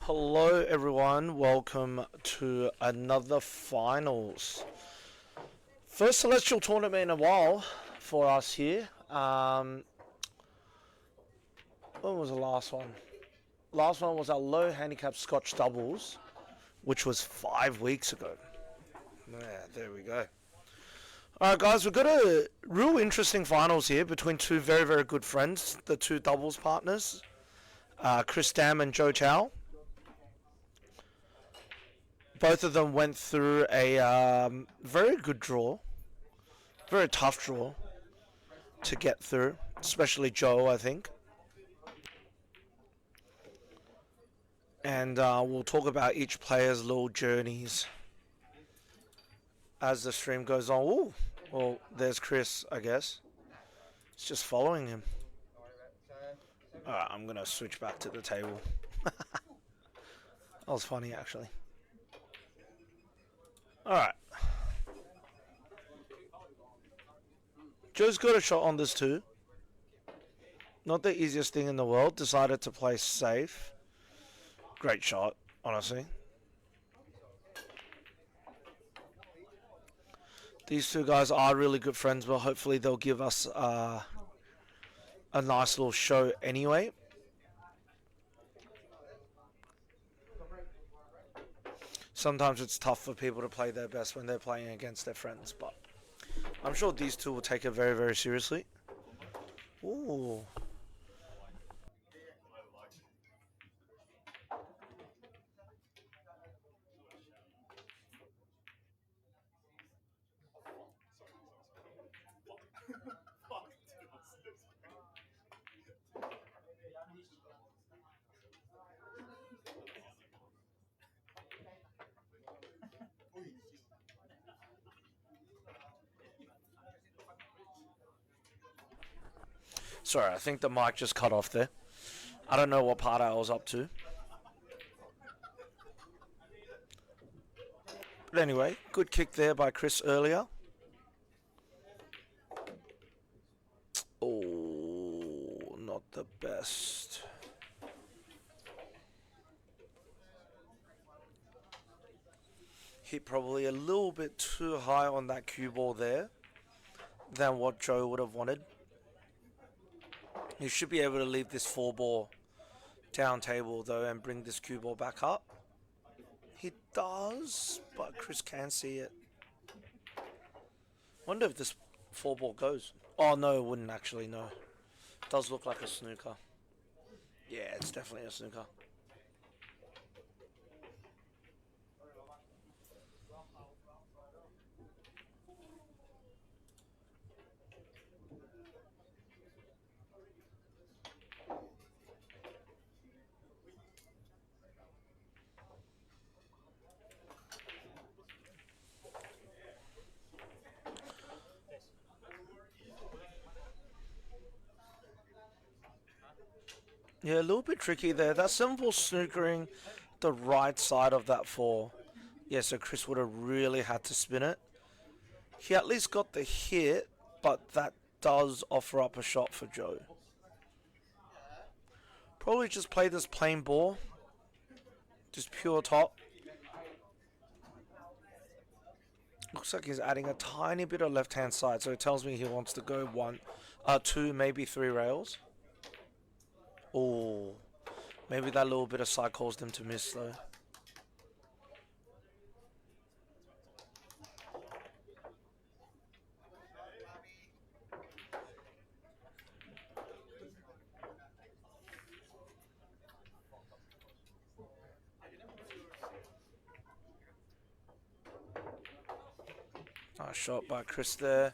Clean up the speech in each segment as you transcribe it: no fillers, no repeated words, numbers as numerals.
Hello, everyone. Welcome to another finals. First celestial tournament in a while for us here. When was the last one? Last one was our low handicap Scotch doubles, which was 5 weeks ago. Yeah, there we go. All right, guys, we've got a real interesting finals here between two very, very good friends, the two doubles partners, Chris Dam and Chao. Both of them went through a very good draw, very tough draw to get through, especially Joe, I think. And we'll talk about each player's little journeys as the stream goes on. Ooh, well, there's Chris, I guess. It's just following him. Alright, I'm going to switch back to the table. That was funny, actually. Alright. Joe's got a shot on this too. Not the easiest thing in the world. Decided to play safe. Great shot, honestly. These two guys are really good friends, but hopefully they'll give us a nice little show anyway. Sometimes it's tough for people to play their best when they're playing against their friends, but I'm sure these two will take it very, very seriously. Ooh. Sorry, I think the mic just cut off there. I don't know what part I was up to. But anyway, good kick there by Chris earlier. Oh, not the best. Hit probably a little bit too high on that cue ball there than what Joe would have wanted. He should be able to leave this 4-ball down table though and bring this cue ball back up. He does, but Chris can see it. Wonder if this 4-ball goes. Oh no, it wouldn't actually, no. It does look like a snooker. Yeah, it's definitely a snooker. Yeah, a little bit tricky there. That 7-ball snookering the right side of that 4. Yeah, so Chris would have really had to spin it. He at least got the hit, but that does offer up a shot for Joe. Probably just play this plain ball. Just pure top. Looks like he's adding a tiny bit of left-hand side, so it tells me he wants to go 2, maybe 3 rails. Oh, maybe that little bit of side caused him to miss though. Nice shot by Chris there.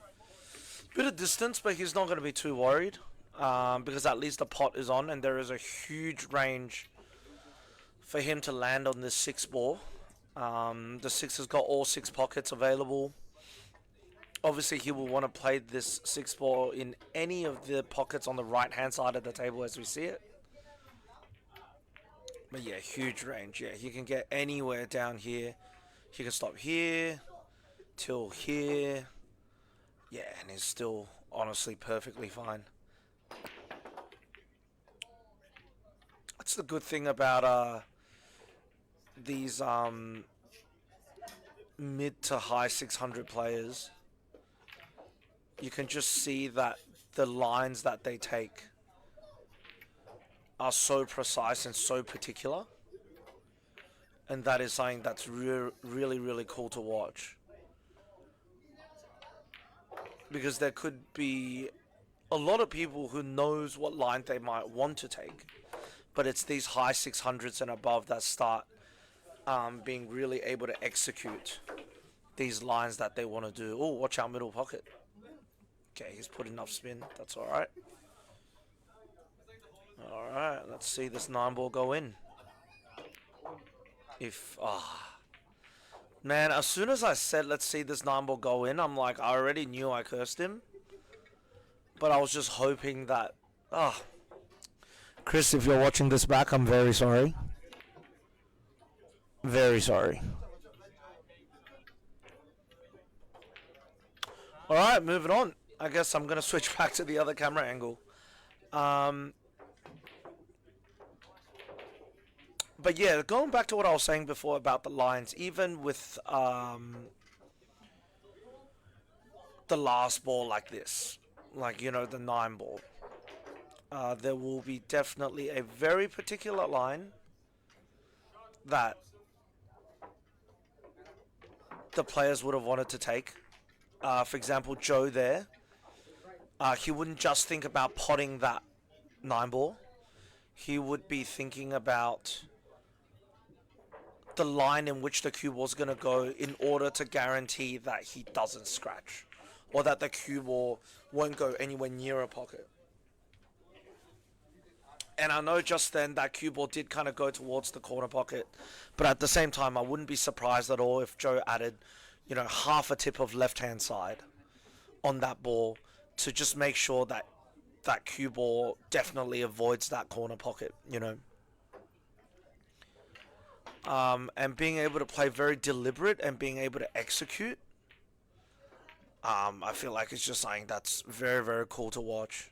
Bit of distance, but he's not going to be too worried. Because at least the pot is on and there is a huge range for him to land on this 6-ball. The 6 has got all 6 pockets available. Obviously, he will want to play this 6-ball in any of the pockets on the right-hand side of the table as we see it. But yeah, huge range. Yeah, he can get anywhere down here. He can stop here till here. Yeah, and he's still honestly perfectly fine. That's the good thing about these mid to high 600 players. You can just see that the lines that they take are so precise and so particular, and that is something that's really really cool to watch, because there could be a lot of people who knows what line they might want to take, but it's these high 600s and above that start being really able to execute these lines that they want to do. Oh, watch out, middle pocket. Okay, he's put enough spin. That's all right. All right, let's see this 9 ball go in. If man, as soon as I said let's see this 9 ball go in, I'm like, I already knew I cursed him, but I was just hoping that Chris, if you're watching this back, I'm very sorry. Very sorry. All right, moving on. I guess I'm gonna switch back to the other camera angle. Um, but yeah, going back to what I was saying before about the lines, even with the last ball like this, like the 9 ball, there will be definitely a very particular line that the players would have wanted to take. For example, Joe there, he wouldn't just think about potting that 9 ball. He would be thinking about the line in which the cue ball is going to go in order to guarantee that he doesn't scratch, or that the cue ball won't go anywhere near a pocket. And I know just then that cue ball did kind of go towards the corner pocket, but at the same time, I wouldn't be surprised at all if Joe added, half a tip of left hand side on that ball to just make sure that that cue ball definitely avoids that corner pocket. And being able to play very deliberate and being able to execute, I feel like it's just something that's very, very cool to watch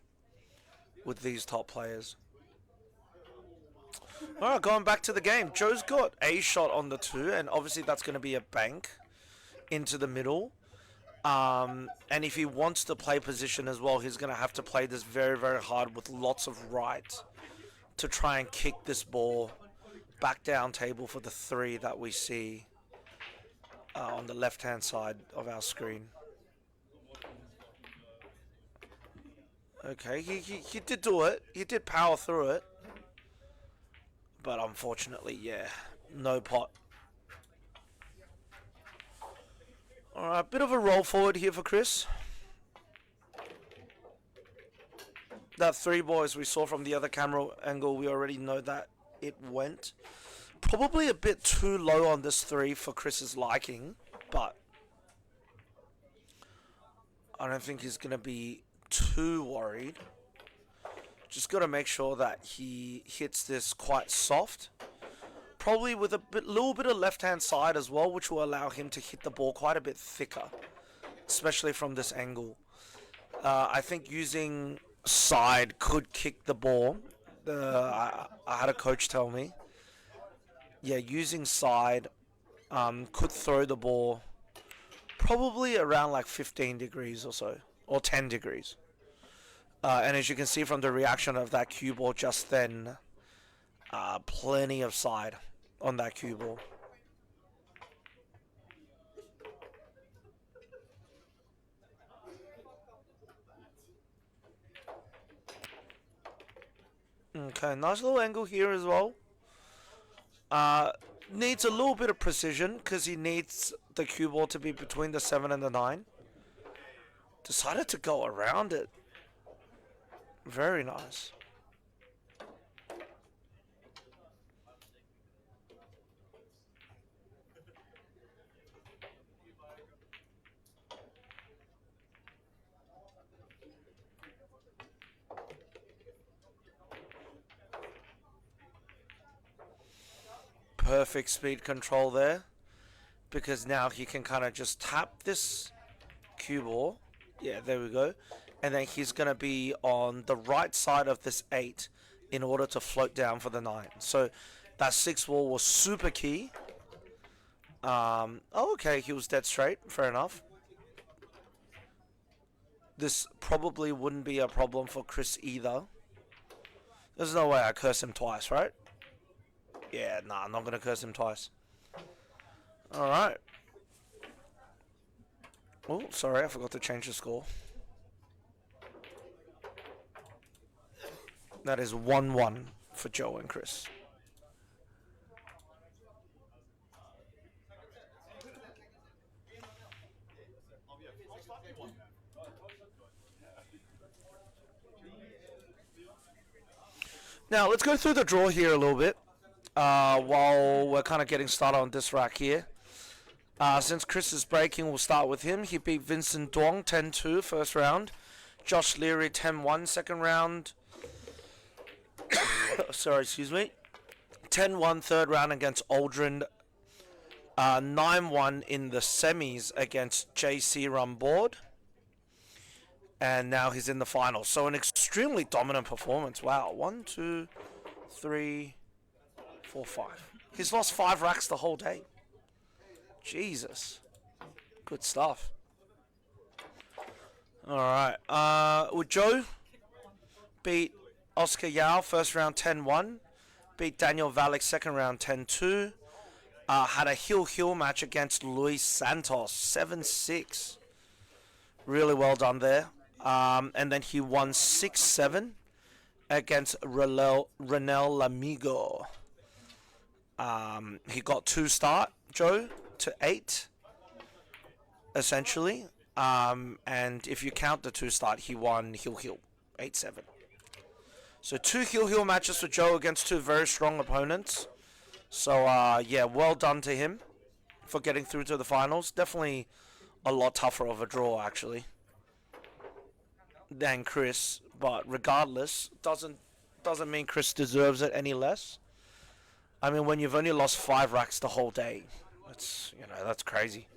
with these top players. All right, going back to the game. Joe's got a shot on the 2, and obviously that's going to be a bank into the middle. And if he wants to play position as well, he's going to have to play this very, very hard with lots of right to try and kick this ball back down table for the 3 that we see on the left-hand side of our screen. Okay, he did do it. He did power through it. But unfortunately, yeah, no pot. Alright, bit of a roll forward here for Chris. That 3 boys we saw from the other camera angle, we already know that it went. Probably a bit too low on this 3 for Chris's liking, but I don't think he's going to be too worried. Just got to make sure that he hits this quite soft. Probably with a little bit of left-hand side as well, which will allow him to hit the ball quite a bit thicker, especially from this angle. I think using side could kick the ball. I had a coach tell me. Yeah, using side could throw the ball probably around like 15 degrees or so, or 10 degrees. And as you can see from the reaction of that cue ball just then, plenty of side on that cue ball. Okay, nice little angle here as well. Needs a little bit of precision because he needs the cue ball to be between the 7 and the 9. Decided to go around it. Very nice. perfect speed control there, because now he can kind of just tap this cue ball. Yeah, there we go. And then he's going to be on the right side of this 8 in order to float down for the 9. So that 6 ball was super key. Oh, okay, he was dead straight. Fair enough. This probably wouldn't be a problem for Chris either. There's no way I curse him twice, right? Yeah, nah, I'm not going to curse him twice. Alright. Oh, sorry, I forgot to change the score. That is 1-1 for Joe and Chris. Now, let's go through the draw here a little bit while we're kind of getting started on this rack here. Since Chris is breaking, we'll start with him. He beat Vincent Duong 10-2 first round. Josh Leary 10-1 second round. Sorry, excuse me. 10-1 third round against Aldrin. 9-1 in the semis against JC Rumboard. And now he's in the finals. So an extremely dominant performance. Wow. 1, 2, 3, 4, 5. He's lost 5 racks the whole day. Jesus. Good stuff. Alright. With Joe, beat Oscar Yao first round 10-1. Beat Daniel Valek second round 10-2. Had a heel match against Luis Santos 7-6. Really well done there. And then he won 6-7 against Renel Lamigo. He got 2 start, Joe, to 8, essentially. And if you count the 2 start, he won heel 8-7. So 2 heel matches for Joe against 2 very strong opponents. So yeah, well done to him for getting through to the finals. Definitely a lot tougher of a draw, actually, than Chris, but regardless, doesn't mean Chris deserves it any less. I mean, when you've only lost 5 racks the whole day, that's crazy.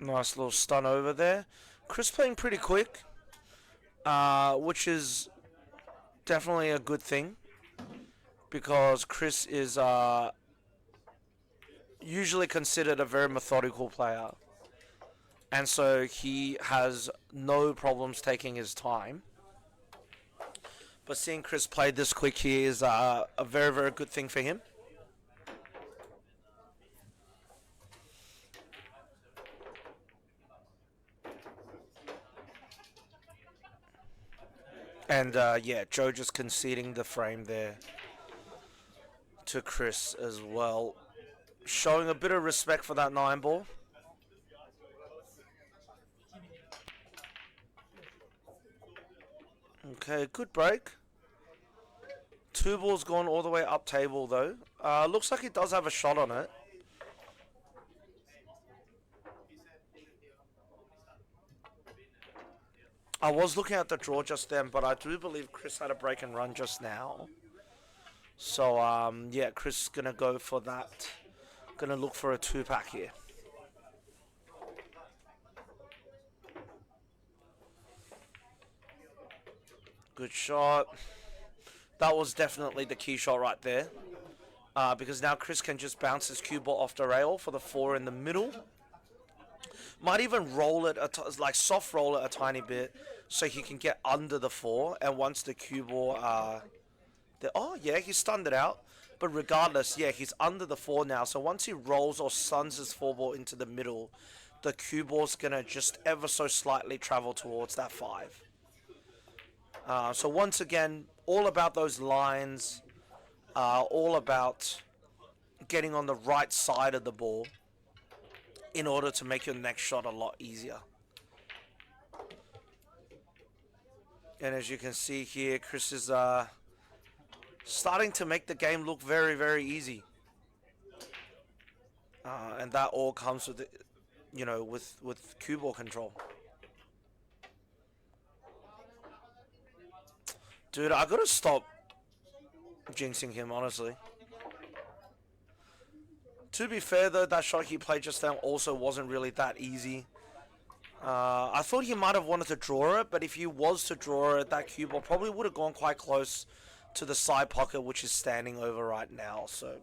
Nice little stun over there. Chris playing pretty quick, which is definitely a good thing, because Chris is usually considered a very methodical player, and so he has no problems taking his time. But seeing Chris play this quick here is a very, very good thing for him. And yeah, Joe just conceding the frame there to Chris as well, showing a bit of respect for that 9 ball. Okay, good break. 2 balls gone all the way up table though. Looks like he does have a shot on it. I was looking at the draw just then, but I do believe Chris had a break and run just now. So yeah, Chris is gonna go for that. Gonna look for a 2-pack here. Good shot. That was definitely the key shot right there. Because now Chris can just bounce his cue ball off the rail for the 4 in the middle. Might even roll it, like soft roll it a tiny bit, so he can get under the 4. And once the cue ball, oh yeah, he stunned it out. But regardless, yeah, he's under the 4 now. So once he rolls or stuns his 4 ball into the middle, the cue ball's gonna just ever so slightly travel towards that 5. So once again, all about those lines, all about getting on the right side of the ball in order to make your next shot a lot easier. And as you can see here, Chris is starting to make the game look very, very easy. And that all comes with with cue ball control. Dude, I gotta stop jinxing him, honestly. To be fair, though, that shot he played just then also wasn't really that easy. I thought he might have wanted to draw it, but if he was to draw it, that cue ball probably would have gone quite close to the side pocket, which is standing over right now. So,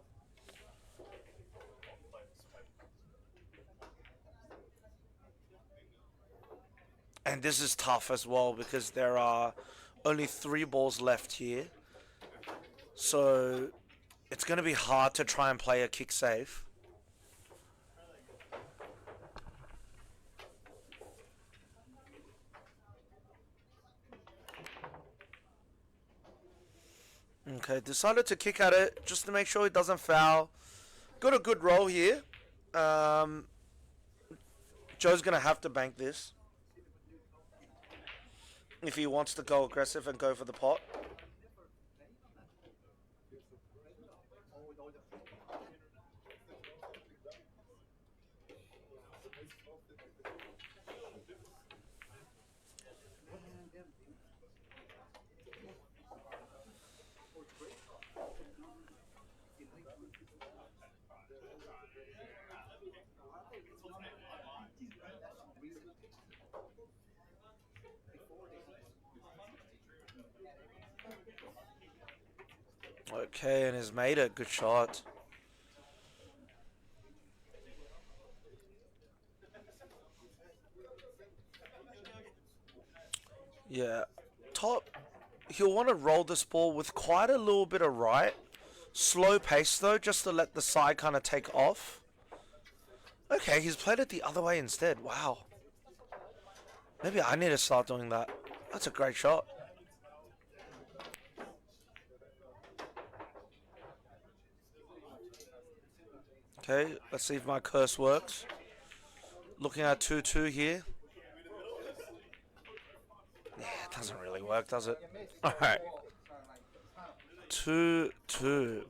and this is tough as well because there are only three balls left here. So it's going to be hard to try and play a kick safe. Okay, decided to kick at it just to make sure it doesn't foul. Got a good roll here. Um, Joe's going to have to bank this if he wants to go aggressive and go for the pot. Okay, and has made it. Good shot. Yeah. Top. He'll want to roll this ball with quite a little bit of right. Slow pace though, just to let the side kind of take off. Okay, he's played it the other way instead. Wow. Maybe I need to start doing that. That's a great shot. Okay, let's see if my curse works. Looking at 2-2 here. Yeah, it doesn't really work, does it? Alright. 2-2.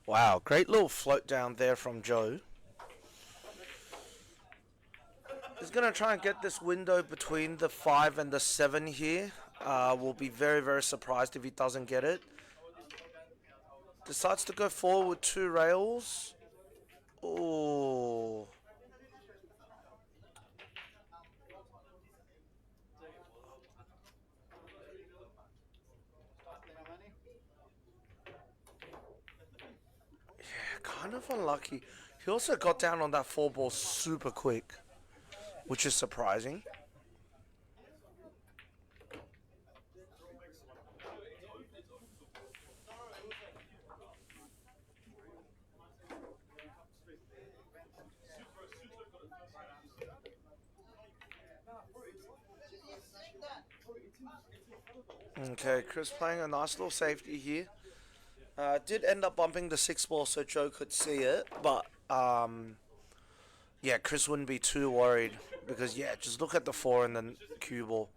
Wow, great little float down there from Joe. He's going to try and get this window between the 5 and the 7 here. We'll be very, very surprised if he doesn't get it. Decides to go forward with two rails. Oh. Yeah, kind of unlucky. He also got down on that 4 ball super quick, which is surprising. Okay, Chris playing a nice little safety here. Did end up bumping the 6 ball so Joe could see it, but Yeah, Chris wouldn't be too worried because yeah, just look at the four and then cue ball.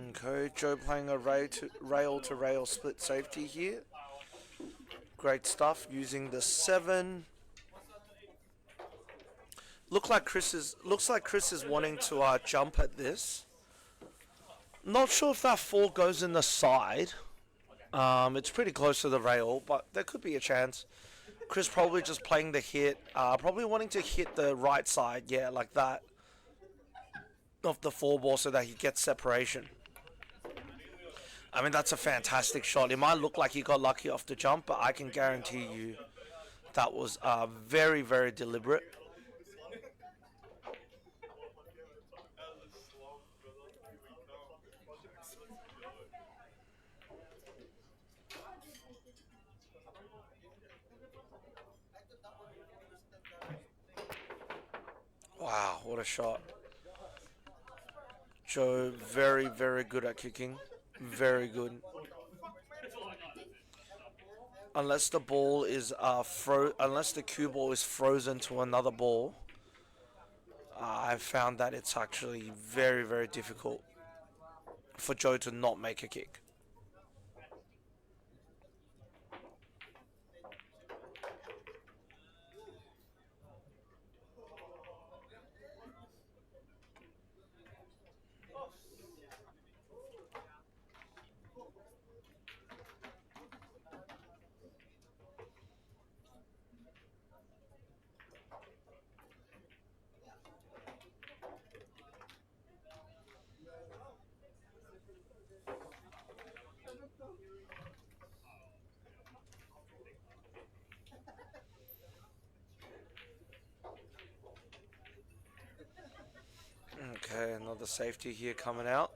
Okay, Joe playing a rail to rail split safety here. Great stuff using the seven. Looks like Chris is wanting to jump at this. Not sure if that four goes in the side. It's pretty close to the rail, but there could be a chance. Chris probably just playing the hit, probably wanting to hit the right side, yeah, like that, of the four ball so that he gets separation. I mean, that's a fantastic shot. It might look like he got lucky off the jump, but I can guarantee you that was very, very deliberate. Wow, what a shot. Joe, very, very good at kicking. Very good. Unless the ball is unless the cue ball is frozen to another ball, I've found that it's actually very, very difficult for Joe to not make a kick. Okay, another safety here coming out.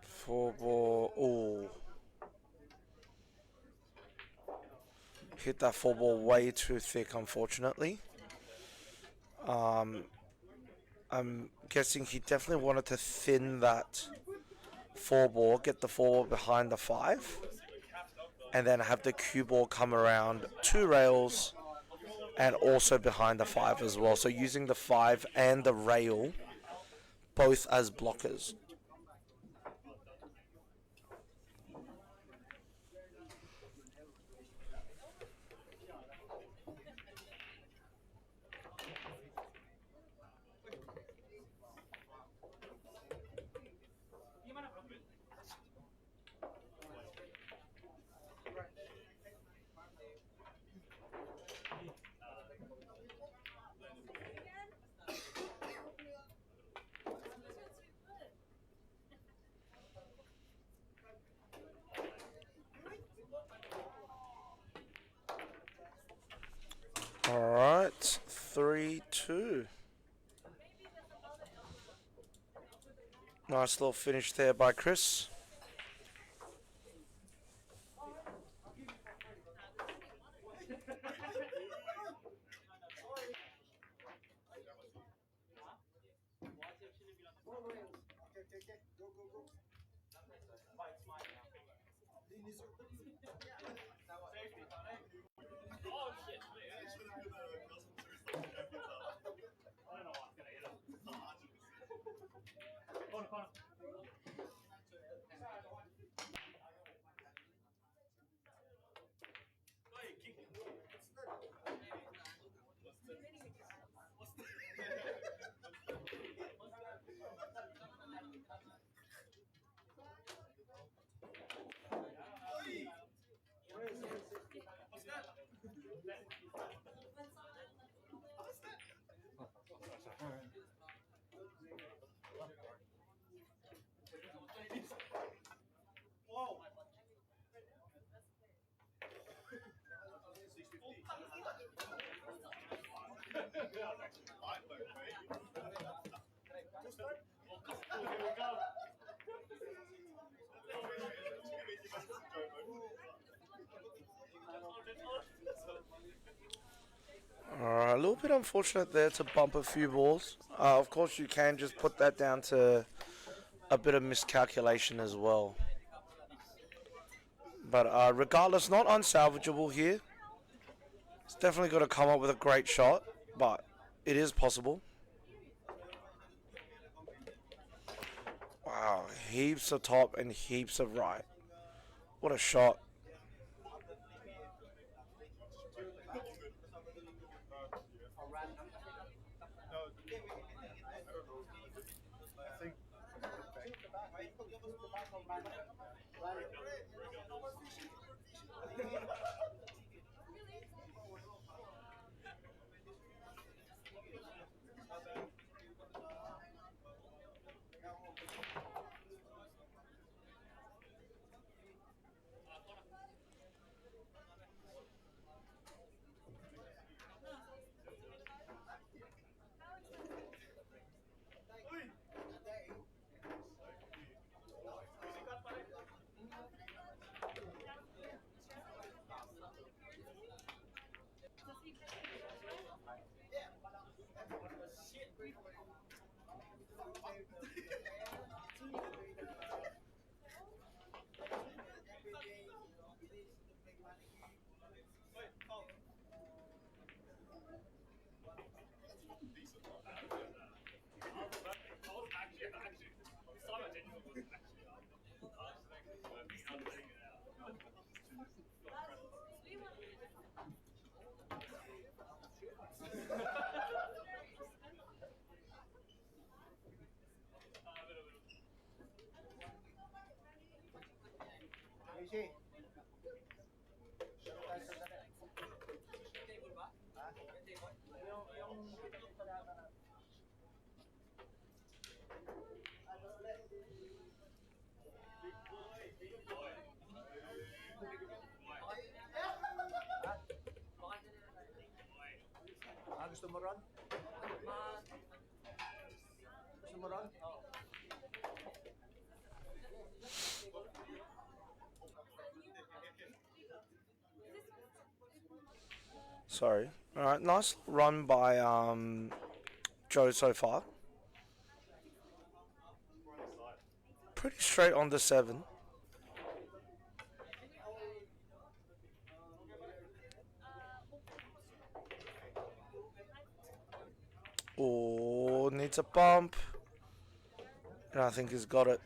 Four ball. Oh, hit that four ball way too thick, unfortunately. Um, I'm guessing he definitely wanted to thin that four ball, get the four ball behind the five, and then have the cue ball come around two rails and also behind the five as well. So using the five and the rail both as blockers. All right, 3-2. Nice little finish there by Chris. bit unfortunate there to bump a few balls. Of course, you can just put that down to a bit of miscalculation as well. But regardless, not unsalvageable here. It's definitely got to come up with a great shot, but it is possible. Wow, heaps of top and heaps of right. What a shot. Sorry. All right, nice run by Joe so far. Pretty straight on the 7. Oh, needs a bump. And I think he's got it.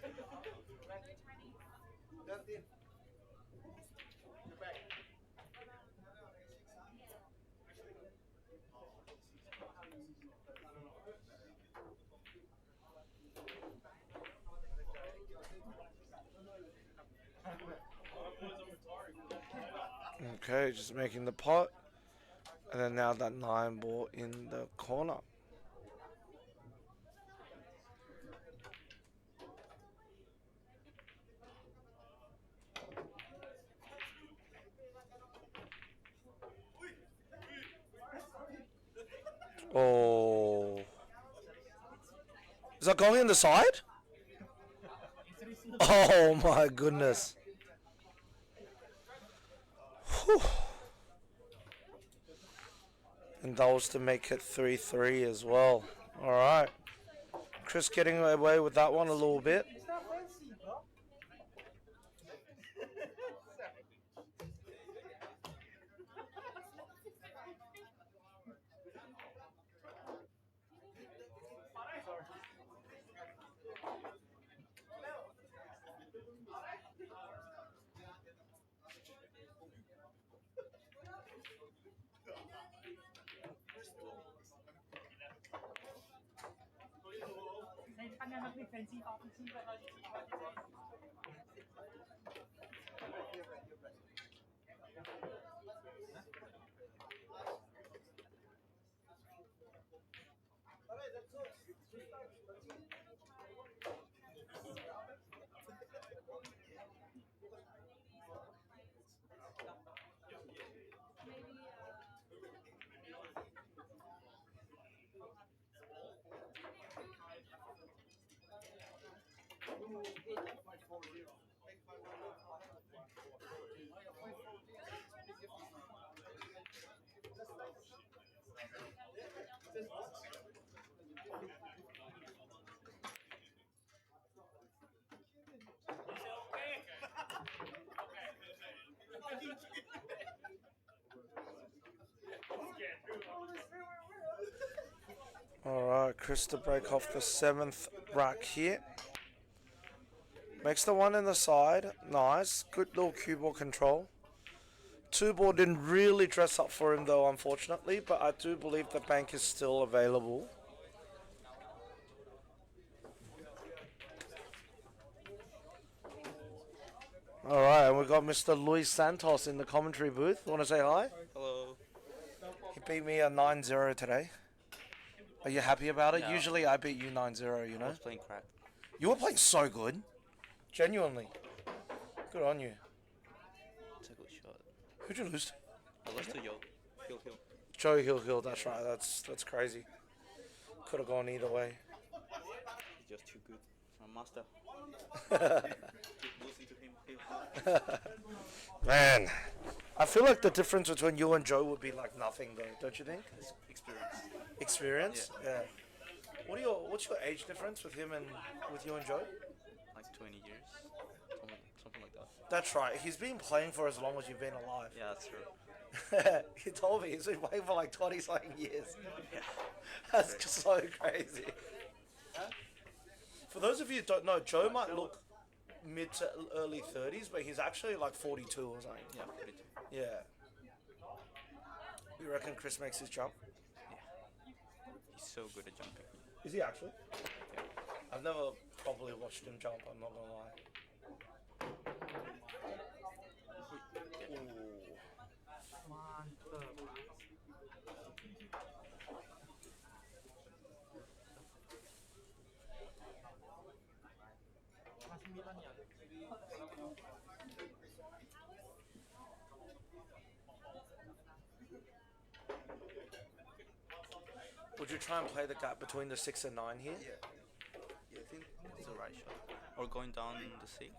Okay, just making the pot. And then now that 9 ball in the corner. Oh. Is that going in the side? Oh my goodness. Whew. And that was to make it 3-3 as well. Alright. Chris getting away with that one a little bit. Alright, Chris to break off the 7th rack here. Makes the one in the side. Nice. Good little cue ball control. Two ball didn't really dress up for him though, unfortunately, but I do believe the bank is still available. Alright, and we've got Mr. Luis Santos in the commentary booth. Want to say hi? Hello. He beat me a 9-0 today. Are you happy about it? No. Usually I beat you 9-0, you I know? was playing crap. You were playing so good. Genuinely. Good on you. It's a good shot. Who'd you lose to? I lost to Yo. Hill. Joe Hill, that's right. That's crazy. Could have gone either way. He's just too good. He's my master. Keep losing to him. Hill. Man, I feel like the difference between you and Joe would be like nothing though, don't you think? It's experience. Experience? Yeah. What's your age difference with him and with you and Joe? Like 20 years. Something like that. That's right. He's been playing for as long as you've been alive. Yeah, that's true. He told me he's been playing for like 20 something years. Yeah. That's just so crazy. For those of you who don't know, Joe might look mid to early 30s, but he's actually like 42 or something. Yeah, 42. Yeah. You reckon Chris makes his jump? Yeah. He's so good at jumping. Is he actually? Yeah. I've never properly watched him jump, I'm not gonna lie. Ooh. Would you try and play the gap between the 6 and 9 here? Yeah, I think it's the right shot. Or going down the 6.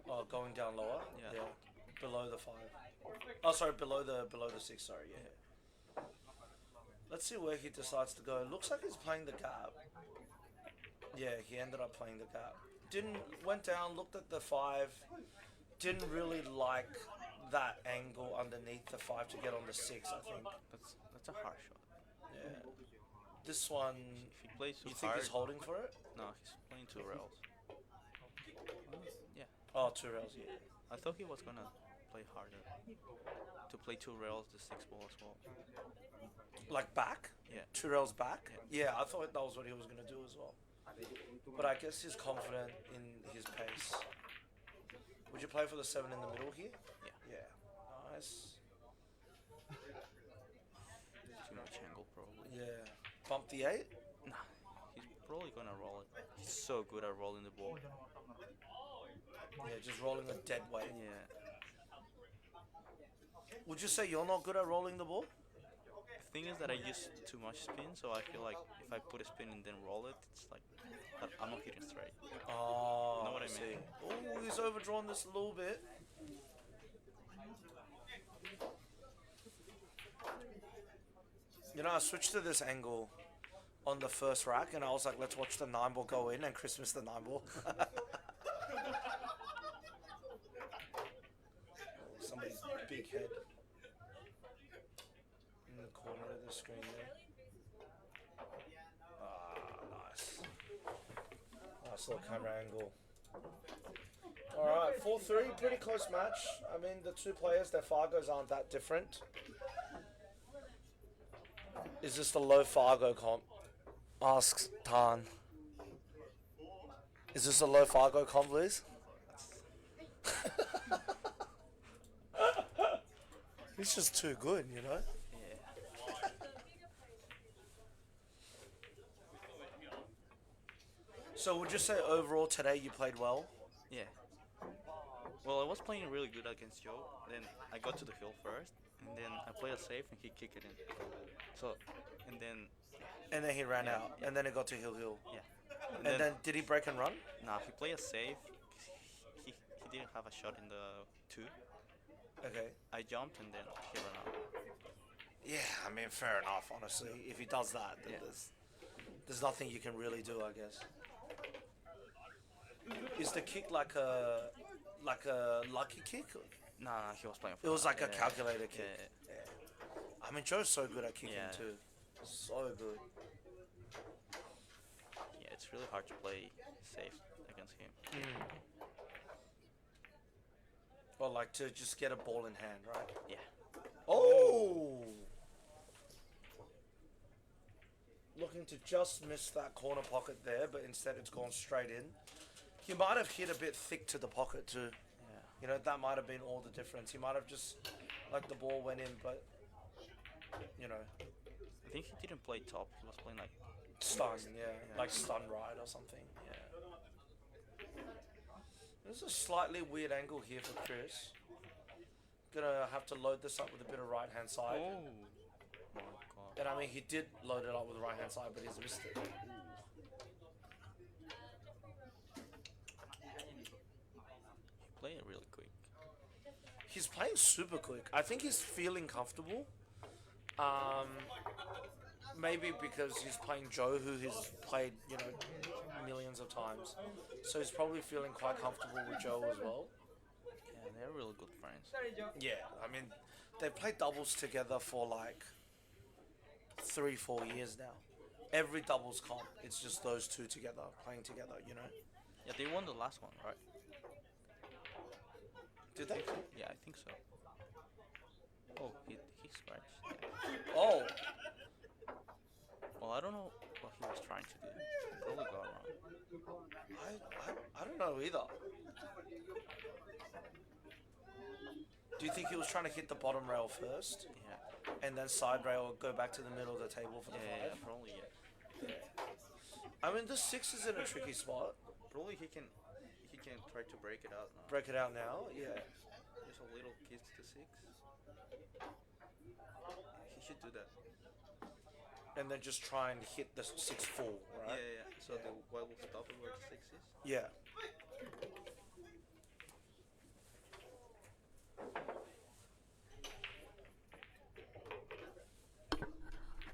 Oh, going down lower? Yeah. Below the 5. Oh, sorry, below the 6, sorry, yeah. Let's see where he decides to go. Looks like he's playing the gap. Yeah, he ended up playing the gap. Went down, looked at the 5. Didn't really like that angle underneath the 5 to get on the 6, I think. That's a hard shot. Yeah. This one, If he plays too you think hard, he's holding for it? no, he's playing 2 rails. Yeah. Oh, 2 rails, yeah. I thought he was gonna play harder. To play 2 rails, the 6 ball as well. Like back? Yeah. 2 rails back? Yeah. Yeah, I thought that was what he was going to do as well. But I guess he's confident in his pace. Would you play for the 7 in the middle here? Yeah. Yeah. Nice. Too much angle probably. Yeah. Bump the 8? Nah, he's probably gonna roll it. He's so good at rolling the ball. Yeah, just rolling a dead weight. Yeah. Would you say you're not good at rolling the ball? The thing is that I use too much spin, so I feel like if I put a spin and then roll it, it's like that I'm not hitting straight. Oh, Know what I see. mean? Oh, he's overdrawn this a little bit. You know, I switched to this angle on the first rack, and I was like, let's watch the 9 ball go in, and Chris missed the 9 ball. Somebody's big head in the corner of the screen there. Ah, nice. Nice little camera angle. Alright, 4-3, pretty close match. I mean, the two players, their Fargos aren't that different. Is this the low Fargo comp? Asks Tan. Is this a low Fargo comp, Liz? He's just too good, you know? Yeah. So would you say overall today you played well? Yeah. Well, I was playing really good against Joe. Then I got to the hill first, and then I played it safe, and he kicked it in. So, and then. And then he ran Yeah, out, yeah. and then it got to Hill Hill. Yeah. And then did he break and run? Nah, he played it safe. He didn't have a shot in the 2. Okay. I jumped and then he ran out. Yeah, I mean, fair enough, honestly. If he does that, then Yeah. there's nothing you can really do, I guess. Is the kick like a lucky kick? Nah, he was playing for It was like a yeah. calculator kick. Yeah. I mean, Joe's so good at kicking Yeah. too. So good. it's really hard to play safe against him. Mm. Or like to just get a ball in hand, right? Yeah. Oh! Looking to just miss that corner pocket there, but instead it's gone straight in. He might have hit a bit thick to the pocket too. Yeah. You know, that might have been all the difference. He might have just, like, the ball went in, but, you know, I think he didn't play top. He was playing like stun, yeah. Yeah. Like stun ride or something, yeah. There's a slightly weird angle here for Chris. Gonna have to load this up with a bit of right hand side. Oh my god. And I mean, he did load it up with the right hand side, but he's missed it. He played it really quick. He's playing super quick. I think he's feeling comfortable. Maybe because he's playing Joe, who he's played, you know, millions of times. So he's probably feeling quite comfortable with Joe as well. Yeah, they're really good friends. Yeah, I mean, they played doubles together for like 3-4 years now. Every doubles comp, it's just those two together, playing together, you know? Yeah, they won the last one, right? Did they? Yeah, I think so. Oh, he scratched. Yeah. Oh, Well, I don't know what he was trying to do. He probably got wrong. I don't know either. Do you think he was trying to hit the bottom rail first? Yeah. And then side rail go back to the middle of the table for the Yeah, five? probably yeah. I mean, the six is in a tricky spot. Probably he can try to break it out now. Break it out now, yeah. Just a little kiss to six. He should do that. And then just try and hit the 6-4, Yeah, right? yeah. So the white will stop it where the six is. Yeah.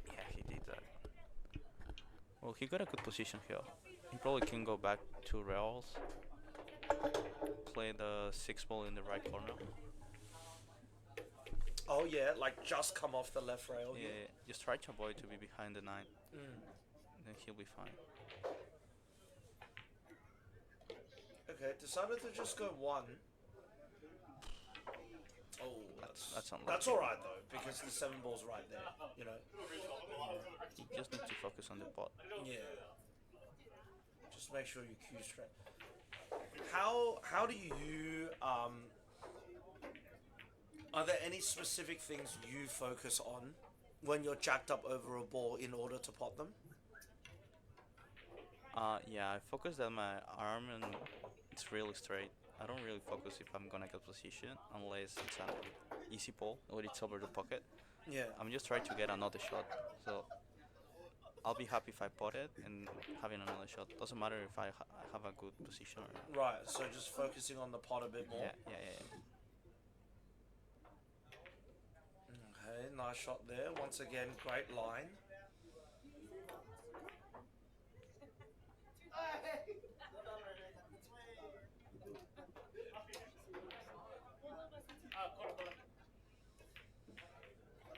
Yeah, he did that. Well, he got a good position here. He probably can go back 2 rails. Play the 6 ball in the right corner. Oh, yeah, like just come off the left rail Yeah, here. yeah, just try to avoid to be behind the 9. Mm. Then he'll be fine. Okay, decided to just go 1. Oh, That's unlucky. that's all right though, because the 7 ball's right there. You know. You just need to focus on the pot. Yeah. Just make sure you cue straight. How do you Are there any specific things you focus on when you're jacked up over a ball in order to pot them? Yeah, I focus on my arm and it's really straight. I don't really focus if I'm gonna get position unless it's an easy ball or it's over the pocket. Yeah. I'm just trying to get another shot. So I'll be happy if I pot it and having another shot. Doesn't matter if I have a good position or not. Right, so just focusing on the pot a bit more. Yeah. Okay, nice shot there. Once again, great line.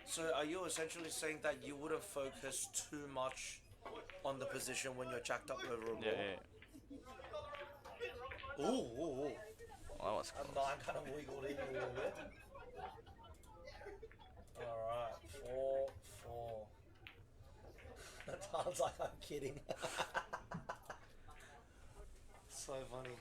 So are you essentially saying that you would have focused too much on the position when you're jacked up over a ball? Yeah. Ooh, ooh, ooh. Well, that was A close. 9 kind of wiggled in a little bit. Alright, 4-4. That sounds like I'm kidding. So funny.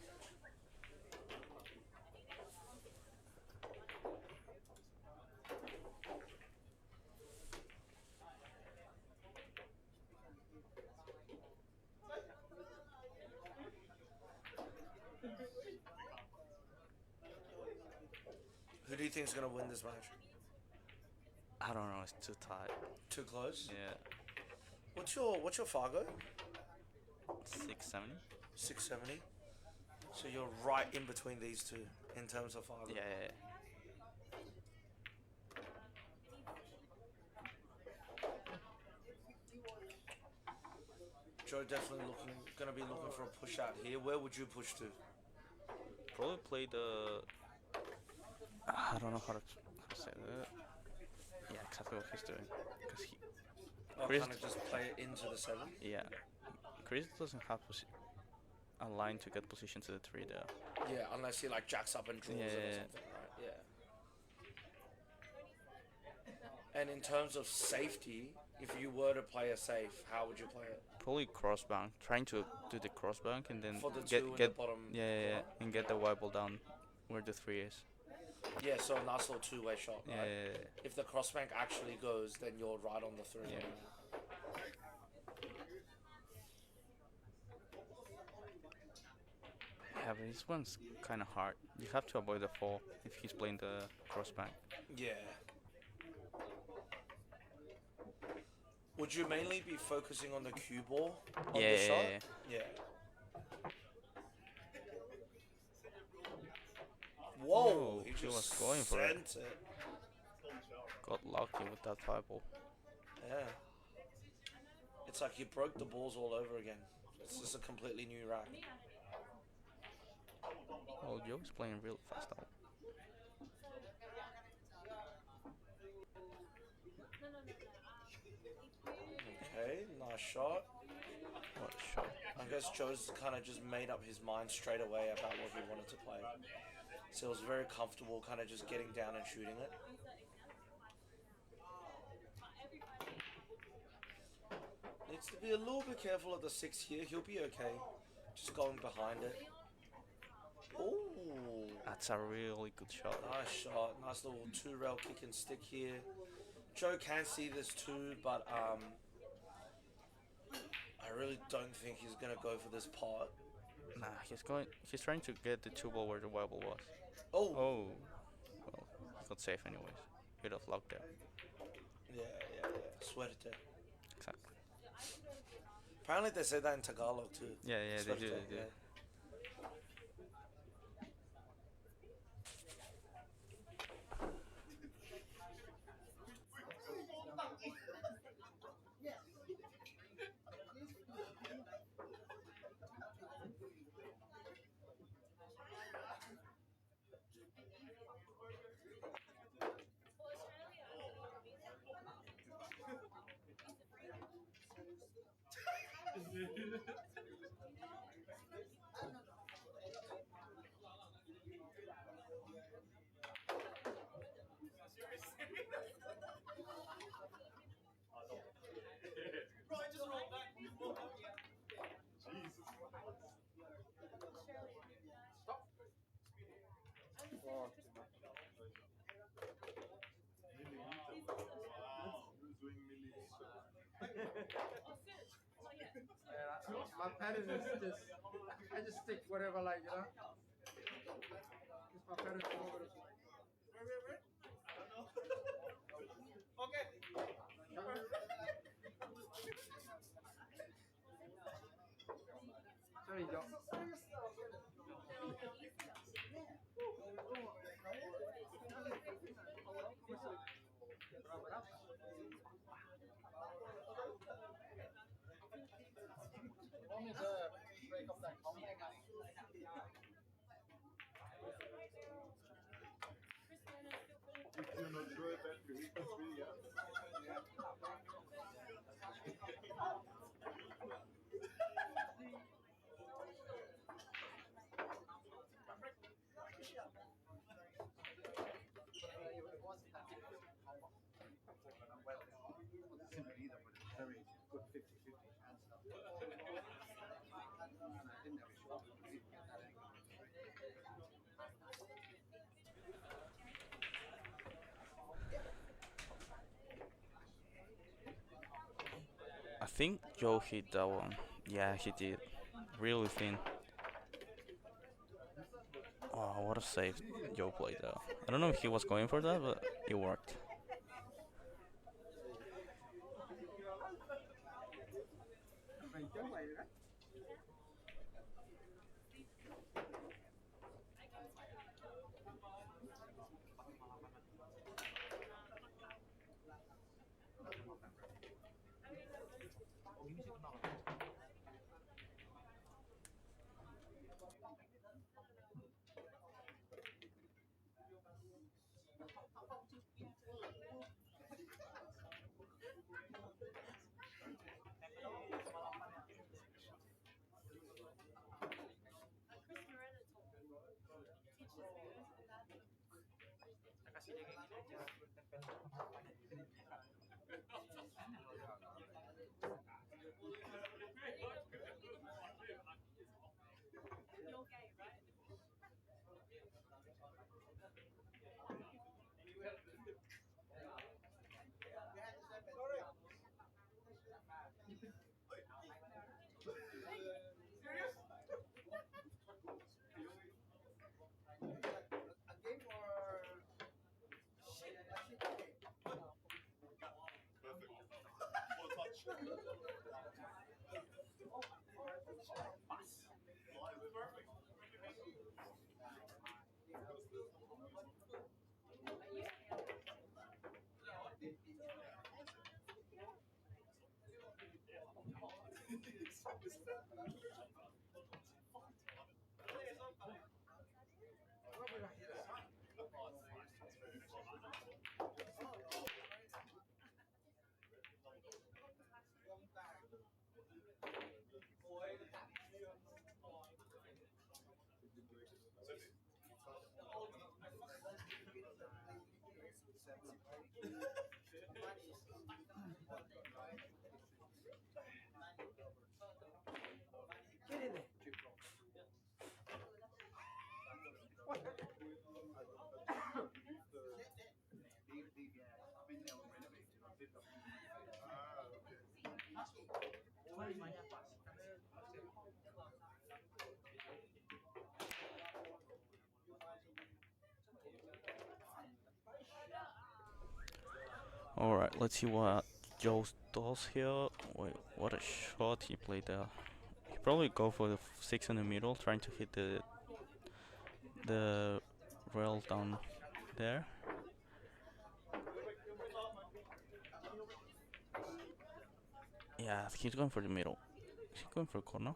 Who do you think is going to win this match? I don't know, it's too tight. Too close? Yeah. What's your Fargo? 670? 670. So you're right in between these two in terms of Fargo. Yeah. Joe definitely gonna be looking for a push out here. Where would you push to? Probably play the. I don't know how to say that. Yeah, exactly what he's doing. Because Or Chris- kind of just play it into the 7? yeah, Chris doesn't have a line to get position to the three there. Yeah, unless he like jacks up and draws it or Yeah. something, right? Yeah. And in terms of safety, if you were to play a safe, how would you play it? Probably cross bank, trying to do the cross bank and then For the get two in the get bottom yeah, yeah, yeah, corner? and get the white ball down where the three is. Yeah, so a nice little two-way shot, Yeah, right? yeah, If the crossbank actually goes, then you're right on the three. yeah. Yeah. Yeah, but this one's kind of hard. You have to avoid the fall if he's playing the cross bank. Yeah. Would you mainly be focusing on the cue ball on Yeah, this yeah, shot? yeah. Yeah. Whoa, Oh, he he was just going for it. sent it. Got lucky with that five ball. Yeah. It's like he broke the balls all over again. It's just a completely new rack. Oh, Joe's playing real fast now. Okay, nice shot. What a shot. I guess Joe's kind of just made up his mind straight away about what he wanted to play. So he was very comfortable kind of just getting down and shooting it. Needs to be a little bit careful at the six here. He'll be okay. Just going behind it. Ooh. That's a really good shot. Nice shot. Nice little two-rail kick and stick here. Joe can see this too, but I really don't think he's gonna go for this pot. Nah, he's going. He's trying to get the two ball where the white ball was. Oh. Oh, well, he got safe anyways. He'd have luck there. Yeah. Suerte. Exactly. Apparently they say that in Tagalog too. Yeah, yeah, they do, Suerte, they do. yeah. My pattern is just, I just stick whatever, like, you know. Just my pattern all over the place. Sorry, Joe. Want me to break up that comment? If you're not sure if that's the three, yeah. Simple either, but it's very good 50-50 chance now. And I didn't have a shot, I didn't get that angle. I think Joe hit that one. Yeah, he did. Really thin. Oh, what a save Joe played though. I don't know if he was going for that, but it worked. Alright, let's see what Joe does here. Wait, what a shot he played there. He probably go for the six in the middle, trying to hit the rail down there. Yeah, he's going for the middle. Is he going for a corner?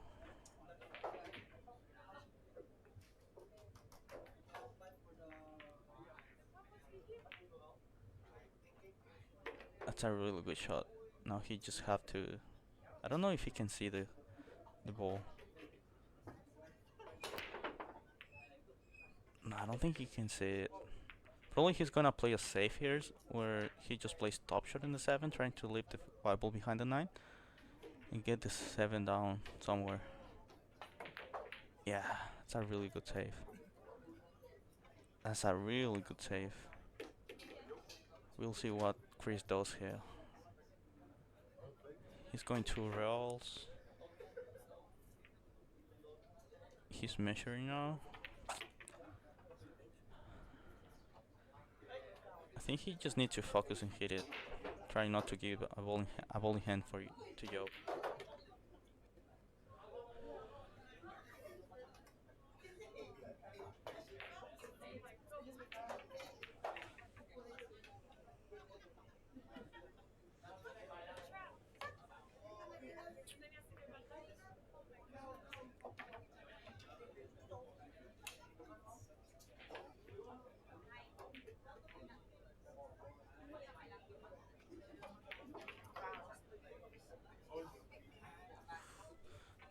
That's a really good shot. Now he just have to. I don't know if he can see the ball. No, I don't think he can see it. Probably he's gonna play a safe here, where he just plays top shot in the 7, trying to leave the white ball behind the 9 and get the 7 down somewhere. Yeah, that's a really good save. That's a really good save. We'll see what Chris does here. He's going to rails. He's measuring now. I think he just needs to focus and hit it. Trying not to give a ball in hand to Joe.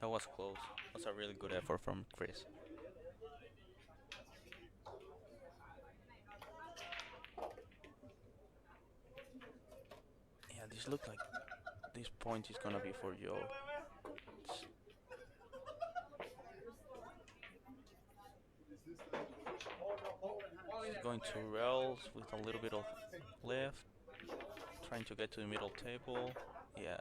That was close. That was a really good effort from Chris. Yeah, this look like this point is gonna be for Joe. It's He's going to rails with a little bit of left, trying to get to the middle table. Yeah.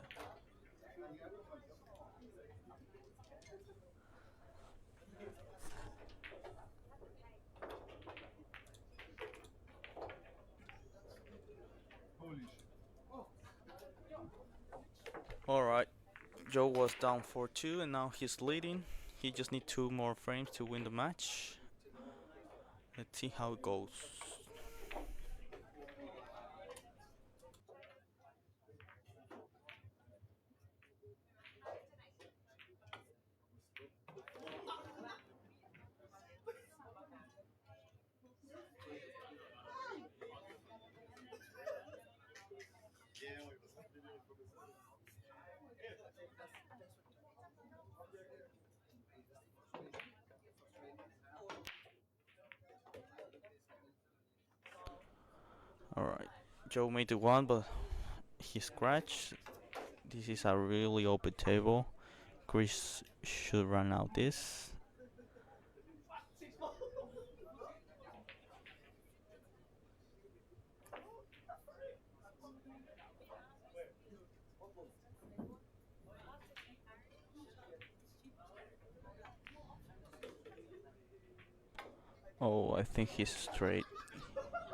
Alright, Joe was down 4-2 and now he's leading. He just needs 2 more frames to win the match. Let's see how it goes. Alright, Joe made the 1, but he scratched. This is a really open table. Chris should run out this. Oh, I think he's straight.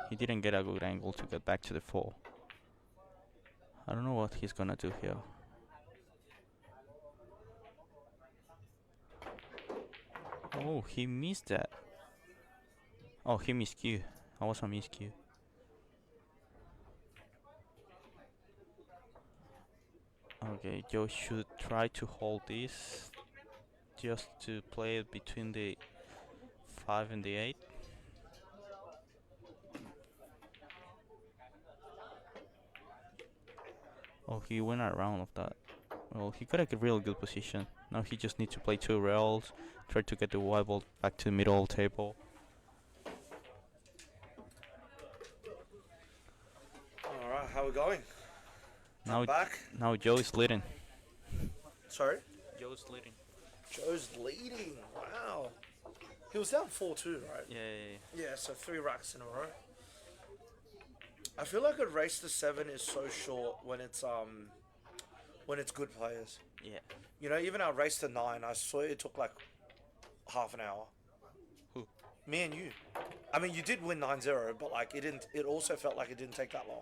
He didn't get a good angle to get back to the 4. I don't know what he's gonna do here. Oh, he missed that. Oh, he missed Q. I was on miss Q. Okay, Joe should try to hold this just to play it between the 5 and the 8. Oh, he went around of that. Well, he got a real good position. Now he just needs to play 2 rails, try to get the white ball back to the middle table. Alright, how we going? Now, I'm back. now Joe is leading. Sorry? Joe's leading. Joe's leading. Wow. He was down 4-2, right? Yeah. Yeah, so 3 racks in a row. I feel like a race to 7 is so short when it's good players. Yeah. You know, even our race to 9, I swear it took like half an hour. Who? Me and you. I mean, you did win 9-0, but like it didn't. It also felt like it didn't take that long.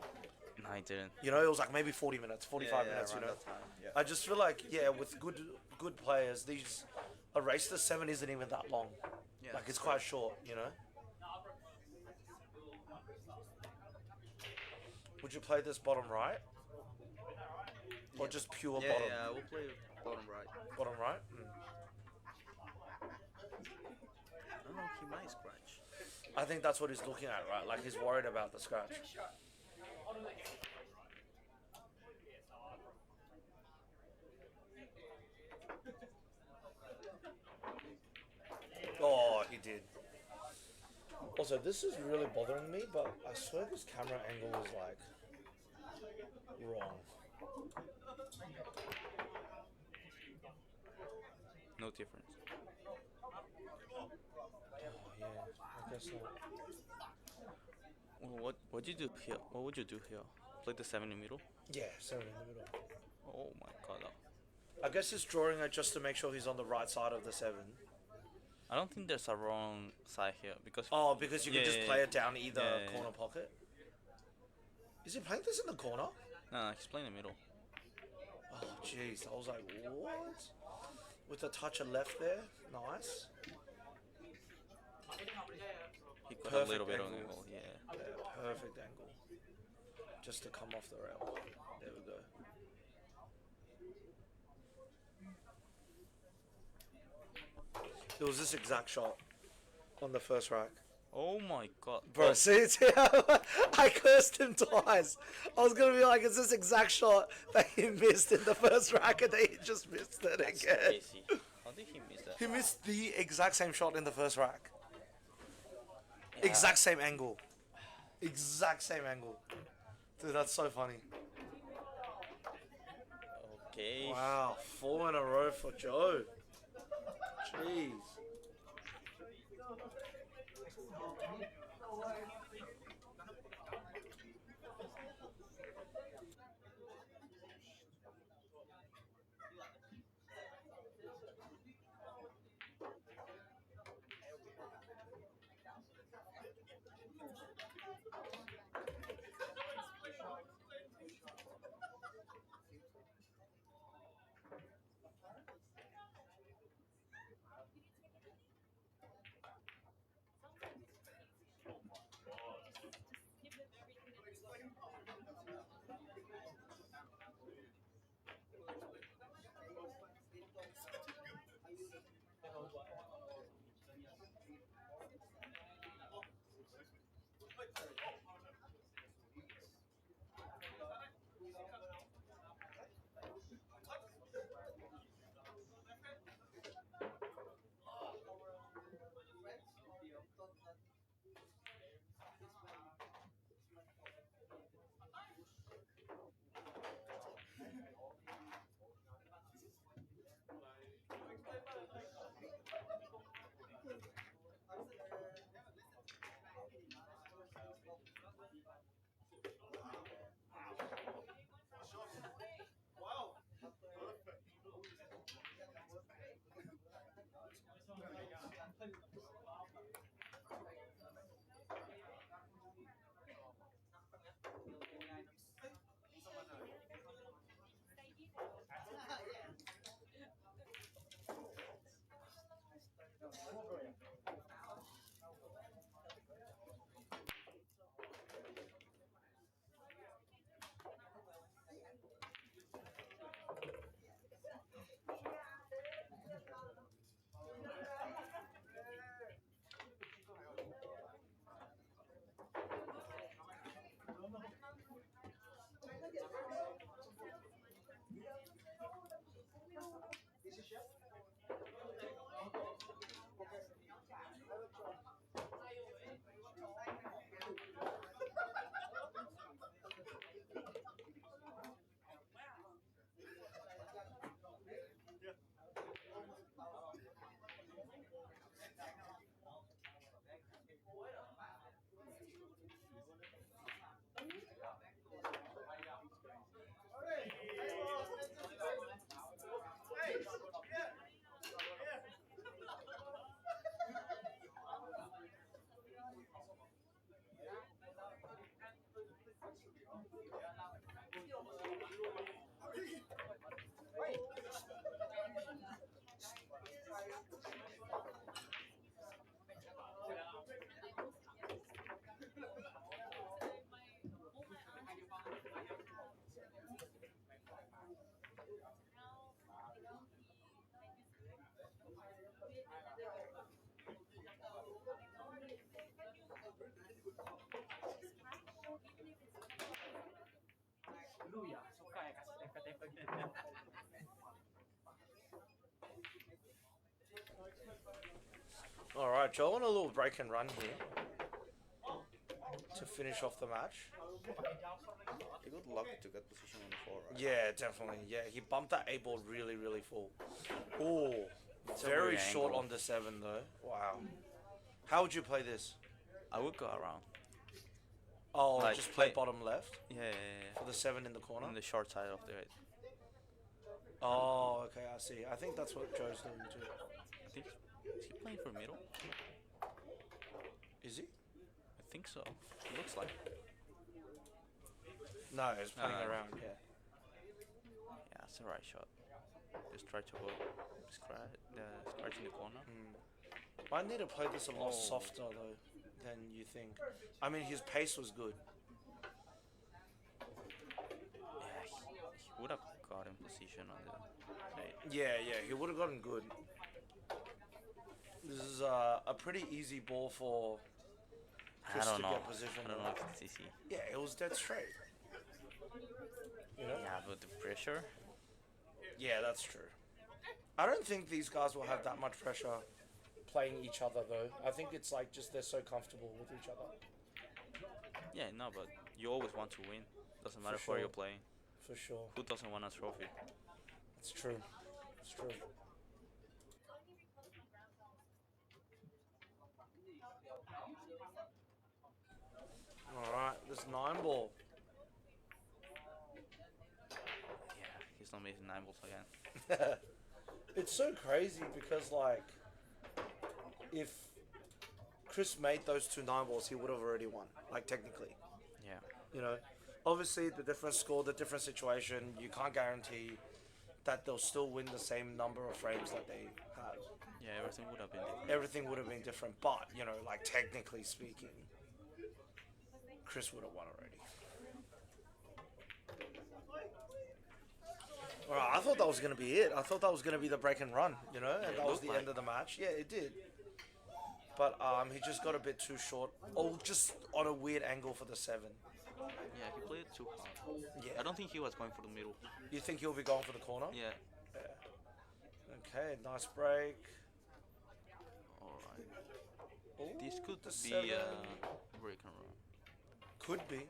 No, I didn't. You know, it was like maybe 40 minutes, 45 minutes. You know, Yeah. I just feel like with good players, a race to 7 isn't even that long. Yeah, Like it's quite short. You know. Would you play this bottom right? Or just pure bottom? Yeah, we'll play bottom right. Bottom right? I don't know, he might scratch. I think that's what he's looking at, right? Like he's worried about the scratch. Oh, he did. Also, this is really bothering me, but I swear this camera angle is like wrong. No difference. Oh, yeah, I guess not. Well, what you do here? What would you do here? Play the 7 in the middle? Yeah, 7 in the middle. Oh my god. I guess he's drawing it just to make sure he's on the right side of the 7. I don't think there's a wrong side here because. Oh, because you can just play it down either Yeah. corner pocket. Is he playing this in the corner? No, he's playing in the middle. Oh, jeez. I was like, what? With a touch of left there. Nice. He got a Perfect little bit on angle. angle, yeah. Yeah, perfect angle. Just to come off the rail. There we go. It was this exact shot on the first rack. Oh my god. Bro, see, I cursed him twice. I was gonna be like, it's this exact shot that he missed in the first rack and then he just missed it That's again. crazy. How did he miss that? He missed the exact same shot in the first rack. Yeah. Exact same angle. Exact same angle. Dude, that's so funny. Okay. Wow, 4 in a row for Joe. Jeez. All right, Joe on a little break and run here to finish off the match. He got lucky to get position on the 4, right? Yeah, definitely. Yeah, he bumped that 8 ball really, really full. Oh, It's a very weird short angle. on the 7 though. Wow. How would you play this? I would go around. Oh, Like, just play play- bottom left Yeah, yeah, for the 7 in the corner. On the short side of the 8. Oh, okay, I see. I think that's what Joe's doing too. I think is he playing for middle? Is he? I think so. It looks like. No, he's playing No. around. Yeah. Yeah, that's the right shot. Just try to go scratch in the corner. I need to play this a lot Oh. softer though than you think. I mean, his pace was good. Yeah, he would have got in position on the 8. Yeah, he would have gotten good. This is a pretty easy ball for I Chris don't to know. get position. I don't know if it's easy. Yeah, it was dead straight. You know? Yeah, but the pressure. Yeah, that's true. I don't think these guys will have that much pressure playing each other though. I think it's like just they're so comfortable with each other. Yeah, no, but you always want to win. Doesn't matter For where you're sure. playing. For sure. Who doesn't want a trophy? It's true. It's true. Alright, this 9 ball. Yeah, he's not missing 9 balls again. It's so crazy because like if Chris made those 2 9 balls, he would have already won. Like technically. Yeah. You know, obviously the different score, the different situation, you can't guarantee that they'll still win the same number of frames that they have. Yeah, everything would have been different. Everything would have been different, but you know, like technically speaking, Chris would have won already. Alright, I thought that was gonna be it. I thought that was gonna be the break and run, you know, and it that was looked the like. end of the match. Yeah, it did. But he just got a bit too short. Oh, just on a weird angle for the 7. Yeah, he played it too hard. Yeah. I don't think he was going for the middle. You think he'll be going for the corner? Yeah. Okay, nice break. Alright. Ooh, This could the be 7. break and run. Could be.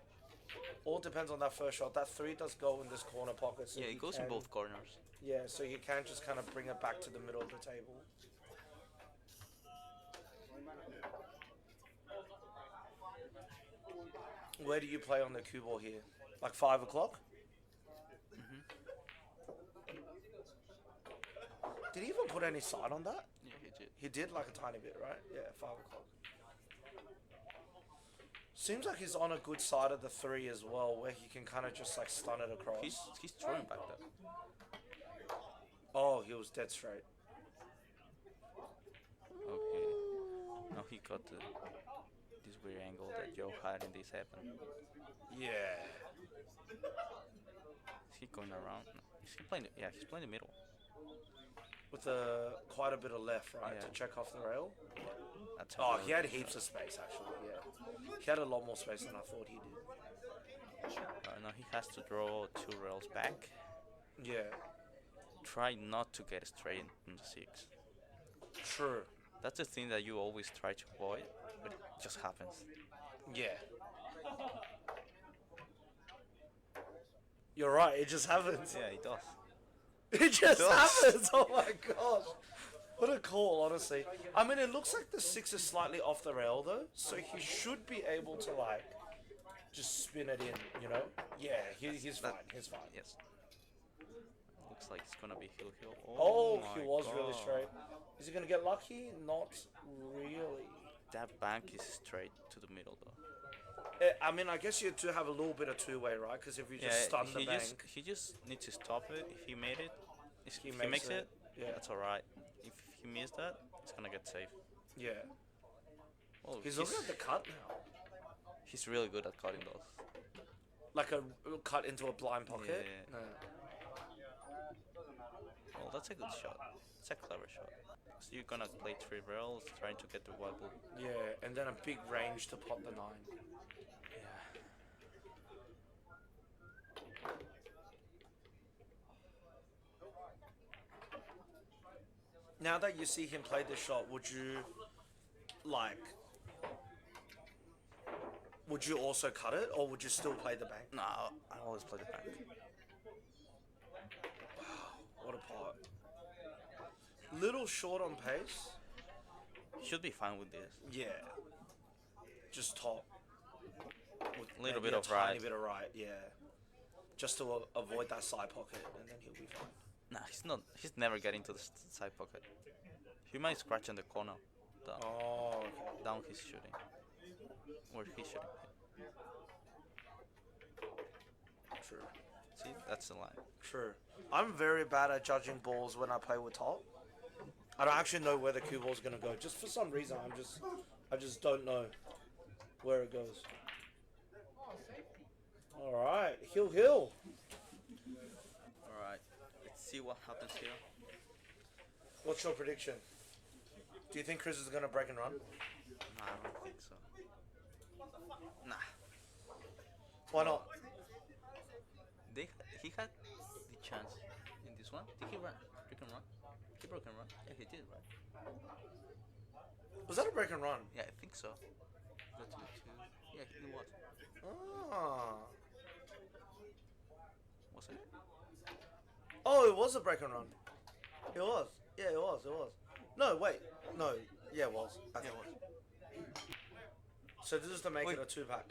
All depends on that first shot. That 3 does go in this corner pocket. So Yeah, you it goes in can- both corners. Yeah, so you can just kind of bring it back to the middle of the table. Where do you play on the cue ball here? Like 5 o'clock? Did he even put any side on that? Yeah, he did. He did like a tiny bit, right? Yeah, 5 o'clock. Seems like he's on a good side of the 3 as well, where he can kind of just like stun it across. He's throwing back that. Oh, he was dead straight. Okay. Now he got this weird angle that Joe had in this 7. Yeah. Is he going around? No. Is he playing? Yeah, he's playing the middle. With quite a bit of left, right, Yeah. to check off the rail. That's Oh, a he had really good heaps of space actually. Yeah, he had a lot more space than I thought he did. shot. Now he has to draw 2 rails back. Yeah, Try not to get straight in the 6. true. That's the thing that you always try to avoid, but it just happens. Yeah. You're right. It just happens. Yeah, it does. It just does. happens. Oh my gosh. What a call, honestly. I mean, it looks like the 6 is slightly off the rail though, so he should be able to like just spin it in. You know? Yeah, he's fine. He's fine. Yes. Looks like it's gonna be hill. Oh, my he was really God. straight. Is he gonna get lucky? Not really. That bank is straight to the middle though. I mean, I guess you do have a little bit of two-way, right? Because if you just stun the bank, he just needs to stop it. If he made it, if He he makes makes it, it, yeah. that's alright. If he missed that, it's gonna get safe. yeah. Oh, He's looking at the cut now. he's really good at cutting those. Like a cut into a blind pocket. Yeah. Well, that's a good shot. It's a clever shot. So you're gonna play 3 rails, trying to get the white ball. Yeah, and then a big range to pot the 9. Yeah. Now that you see him play this shot, would you like, would you also cut it, or would you still play the bank? No, I always play the bank. What a pot. Little short on pace. Should be fine with this. Yeah. Just top. With Little maybe bit a of tiny right. bit of right, yeah. Just to avoid that side pocket, and then he'll be fine. Nah, he's not. He's never getting to the side pocket. He might scratch in the corner. Down, Oh, okay. down he's shooting. Where he's shooting. True. See, that's the line. True. I'm very bad at judging balls when I play with top. I don't actually know where the cue ball's gonna go. Just for some reason, I just don't know where it goes. All right, Hill. All right. Let's see what happens here. What's your prediction? Do you think Chris is gonna break and run? Nah, I don't think so. Nah. Why not? He had the chance in this one. Did he run? Break and run? He broke and run. Yeah, he did, right? Was that a break and run? Yeah, I think so. Got to the two. Yeah, it was. Ah. Was it? Oh, it was a break and run. It was. Yeah, it was. No, wait. No. Yeah, it was. I think. Yeah, it was. So this is to make Wait. it a 2-pack.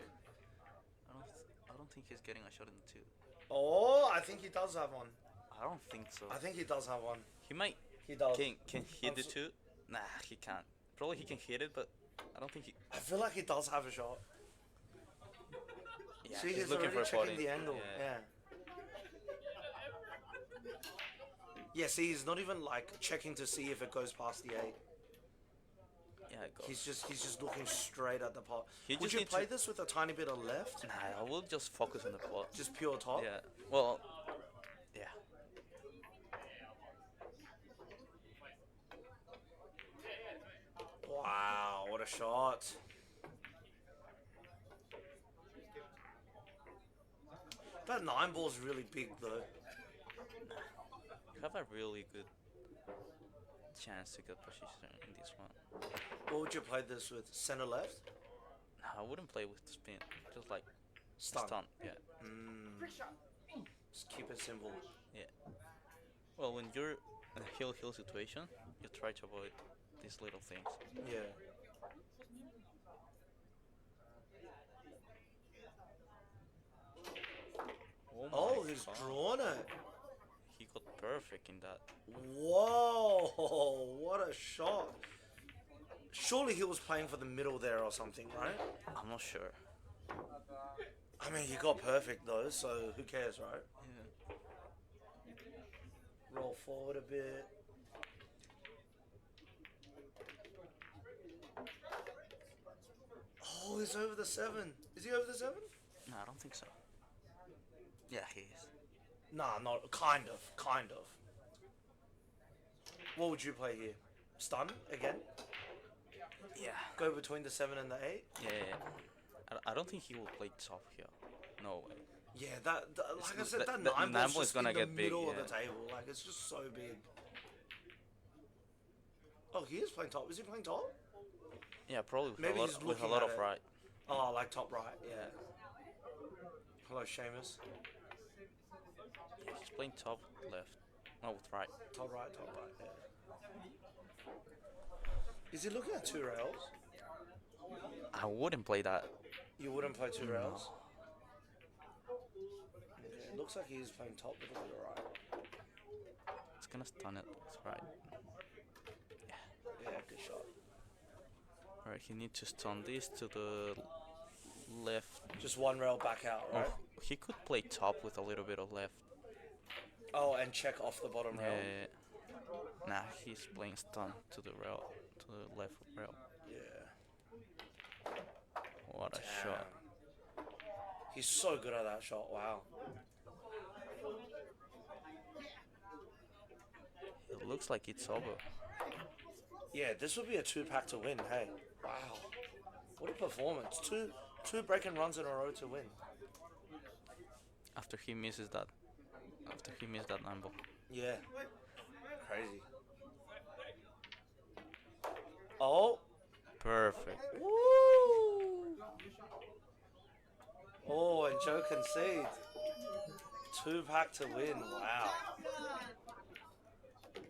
I don't think he's getting a shot in the two. Oh, I think he does have one. I don't think so. I think he does have one. He might. He does. Can hit the two? Nah, he can't. Probably he can hit it, but I don't think he. I feel like he does have a shot. Yeah, See, he's he's looking already for a checking body. the angle. Yeah. Yeah, see, he's not even like checking to see if it goes past the 8. Yeah, it goes. He's just looking straight at the pot. He Would just you needs play to- this with a tiny bit of left? Nah, I will just focus on the pot. Just pure top? Yeah. Well. Yeah. Wow, what a shot. That 9 ball's really big though. You have a really good chance to get position in this one. What would you play this with? Center left? Nah, I wouldn't play with the spin. Just like Stun. stun. Yeah. Just keep it simple. Yeah. Well, when you're in a hill situation, you try to avoid these little things. Yeah. Oh, my he's God. drawn it. He got perfect in that. Whoa, what a shot. Surely he was playing for the middle there or something, right? I'm not sure. I mean, he got perfect though, so who cares, right? Yeah. Roll forward a bit. Oh, he's over the 7. Is he over the 7? No, I don't think so. Yeah, he is. Nah, not kind of. What would you play here? Stun again? Yeah. Go between the 7 and the 8? Yeah. I don't think he will play top here. No way. Yeah, that like I said, that the 9 9 ball's ball is just gonna in the get big, middle of yeah. the table. Like, it's just so big. Oh, he is playing top. Is he playing top? Yeah, probably with Maybe a lot, he's with a looking lot at of it. right. Oh, like top right, yeah. Hello, Seamus. He's playing top left. No, with right. Top right, yeah. Is he looking at 2 rails? I wouldn't play that. You wouldn't play 2 No. rails? Yeah, it looks like he is playing top with a bit of right. It's gonna stun it. It's right. Yeah, good shot. Alright, he needs to stun this to the left. Just 1 rail back out, right? Oh, he could play top with a little bit of left. Oh, and check off the bottom rail. Yeah. Nah, he's playing stun to the rail, to the left rail. Yeah. What a Damn. shot! He's so good at that shot, wow. It looks like it's over. Yeah, this would be a 2-pack to win, hey. Wow. What a performance. Two break and runs in a row to win. After he misses that. After he missed that 9 ball. Yeah. Crazy. Oh, Perfect. Woo! Oh, and Joe concede. 2-pack to win. Wow.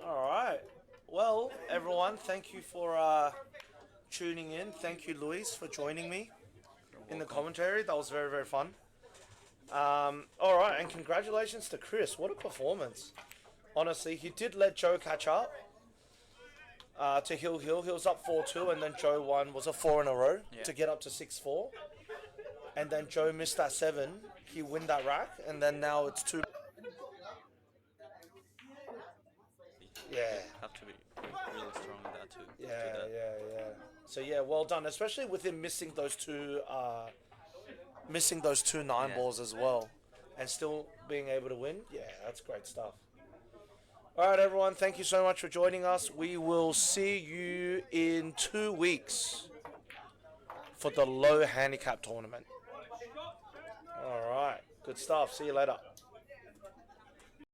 All right. Well, everyone, thank you for tuning in. Thank you, Luis, for joining me in the commentary. That was very, very fun. All right, and congratulations to Chris. What a performance. Honestly, he did let Joe catch up to Hill. He was up 4-2, and then Joe won. Was a 4 in a row to get up to 6-4. And then Joe missed that 7. He win that rack, and then now it's 2. Yeah. Have to be really strong in that to do Yeah, that. yeah. So yeah, well done, especially with him missing those two 9 balls as well, and still being able to win. Yeah, that's great stuff. All right, everyone, thank you so much for joining us. We will see you in 2 weeks for the low handicap tournament. All right, good stuff. See you later.